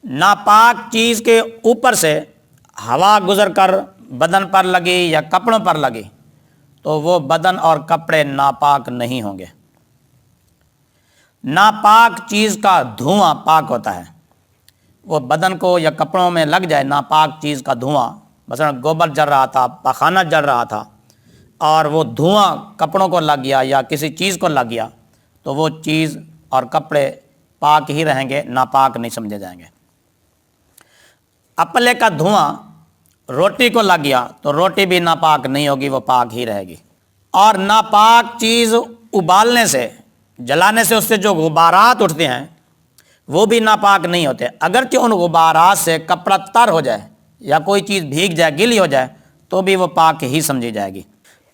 ناپاک چیز کے اوپر سے ہوا گزر کر بدن پر لگی یا کپڑوں پر لگی تو وہ بدن اور کپڑے ناپاک نہیں ہوں گے۔ ناپاک چیز کا دھواں پاک ہوتا ہے، وہ بدن کو یا کپڑوں میں لگ جائے ناپاک چیز کا دھواں، مثلا گوبر جل رہا تھا، پخانہ جل رہا تھا اور وہ دھواں کپڑوں کو لگ گیا یا کسی چیز کو لگ گیا تو وہ چیز اور کپڑے پاک ہی رہیں گے، ناپاک نہیں سمجھے جائیں گے۔ اپلے کا دھواں روٹی کو لگ گیا تو روٹی بھی ناپاک نہیں ہوگی، وہ پاک ہی رہے گی۔ اور ناپاک چیز ابالنے سے، جلانے سے اس سے جو غبارات اٹھتے ہیں وہ بھی ناپاک نہیں ہوتے، اگرچہ ان غبارات سے کپڑا تر ہو جائے یا کوئی چیز بھیگ جائے، گیلی ہو جائے تو بھی وہ پاک ہی سمجھی جائے گی۔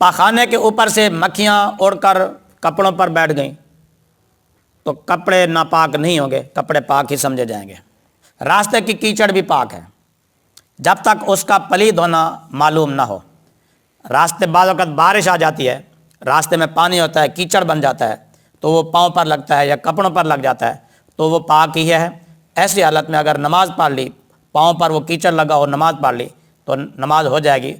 پخانے کے اوپر سے مکھیاں اڑ کر کپڑوں پر بیٹھ گئیں تو کپڑے ناپاک نہیں ہوں گے، کپڑے پاک ہی سمجھے جائیں گے۔ راستے کی کیچڑ بھی پاک ہے جب تک اس کا پلید ہونا معلوم نہ ہو۔ راستے بعض وقت بارش آ جاتی ہے، راستے میں پانی ہوتا ہے، کیچڑ بن جاتا ہے تو وہ پاؤں پر لگتا ہے یا کپڑوں پر لگ جاتا ہے تو وہ پاک ہی ہے۔ ایسی حالت میں اگر نماز پڑھ لی، پاؤں پر وہ کیچڑ لگا اور نماز پڑھ لی تو نماز ہو جائے گی،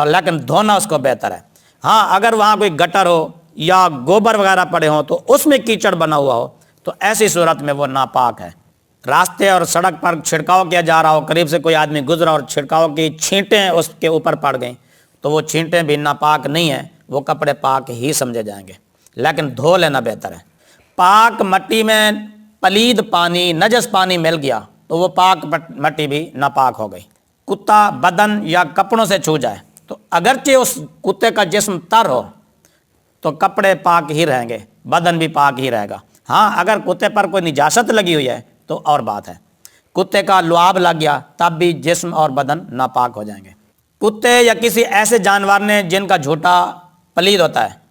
لیکن دھونا اس کو بہتر ہے۔ ہاں اگر وہاں کوئی گٹر ہو یا گوبر وغیرہ پڑے ہوں تو اس میں کیچڑ بنا ہوا ہو تو ایسی صورت میں وہ ناپاک ہے۔ راستے اور سڑک پر چھڑکاؤ کیا جا رہا ہو، قریب سے کوئی آدمی گزرا اور چھڑکاؤ کی چھینٹیں اس کے اوپر پڑ گئیں تو وہ چھینٹیں بھی ناپاک نہیں ہیں، وہ کپڑے پاک ہی سمجھے جائیں گے، لیکن دھو لینا بہتر ہے۔ پاک مٹی میں پلید پانی، نجس پانی مل گیا تو وہ پاک مٹی بھی ناپاک ہو گئی۔ کتا بدن یا کپڑوں سے چھو جائے تو اگرچہ اس کتے کا جسم تر ہو تو کپڑے پاک ہی رہیں گے، بدن بھی پاک ہی رہے گا۔ ہاں اگر کتے پر کوئی نجاست لگی ہوئی ہے تو اور بات ہے، کتے کا لعاب لگ گیا تب بھی جسم اور بدن ناپاک ہو جائیں گے۔ کتے یا کسی ایسے جانور نے جن کا جھوٹا پلید ہوتا ہے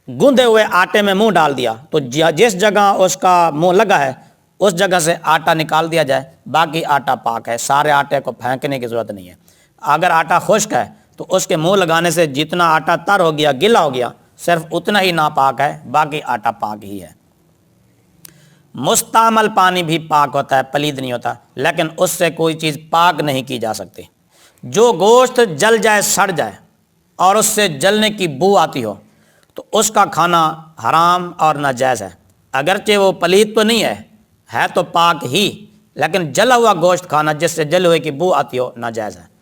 گوندے ہوئے آٹے میں منہ ڈال دیا تو جس جگہ اس کا منہ لگا ہے اس جگہ سے آٹا نکال دیا جائے، باقی آٹا پاک ہے، سارے آٹے کو پھینکنے کی ضرورت نہیں ہے۔ اگر آٹا خشک ہے تو اس کے منہ لگانے سے جتنا آٹا تر ہو گیا، گلا ہو گیا، صرف اتنا ہی ناپاک ہے، باقی آٹا پاک ہی ہے۔ مستعمل پانی بھی پاک ہوتا ہے، پلید نہیں ہوتا، لیکن اس سے کوئی چیز پاک نہیں کی جا سکتی۔ جو گوشت جل جائے، سڑ جائے اور اس سے جلنے کی بو آتی ہو تو اس کا کھانا حرام اور ناجائز ہے، اگرچہ وہ پلید تو نہیں ہے تو پاک ہی، لیکن جلا ہوا گوشت کھانا جس سے جلے ہوئے کی بو آتی ہو ناجائز ہے۔